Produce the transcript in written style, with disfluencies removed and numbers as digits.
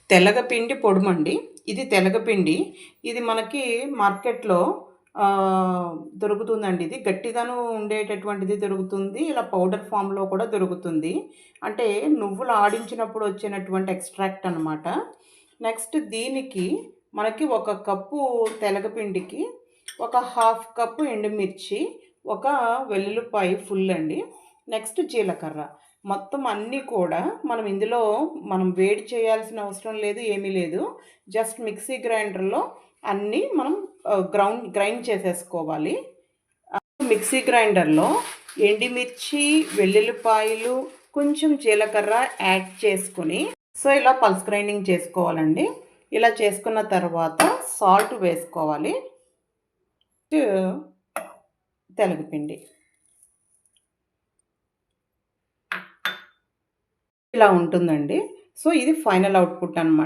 తెలగపిండి పొడుమండి. ఇది తెలగపిండి. ఇది మనకి మార్కెట్‌లో దొరుకుతుందండి ఇది. గట్టిగాను ఉండేటటువంటిది దొరుకుతుంది. ఇలా పౌడర్ ఫామ్‌లో కూడా దొరుకుతుంది. అంటే నువ్వులు ఆడించినప్పుడు వచ్చినటువంటి ఎక్స్‌ట్రాక్ట్ అనమాట. నెక్స్ట్ దీనికి మనకి ఒక కప్పు తెలగపిండికి ఒక హాఫ్ కప్పు ఎండుమిర్చి, ఒక వెల్లుల్లిపాయ ఫుల్ అండి. నెక్స్ట్ జీలకర్ర. మొత్తం అన్నీ కూడా మనం వేడి చేయాల్సిన అవసరం లేదు, ఏమీ లేదు. జస్ట్ మిక్సీ గ్రైండర్‌లో అన్నీ మనం గ్రైండ్ చేసేసుకోవాలి. మిక్సీ గ్రైండర్‌లో ఎండుమిర్చి, వెల్లుల్లిపాయలు, కొంచెం జీలకర్ర యాడ్ చేసుకొని ఇలా పల్స్ గ్రైండింగ్ చేసుకోవాలండి. ఇలా చేసుకున్న తర్వాత సాల్ట్ వేసుకోవాలి. తెలగపిండి ఇలా ఉంటుందండి. ఇది ఫైనల్ అవుట్‌పుట్ అనమాట.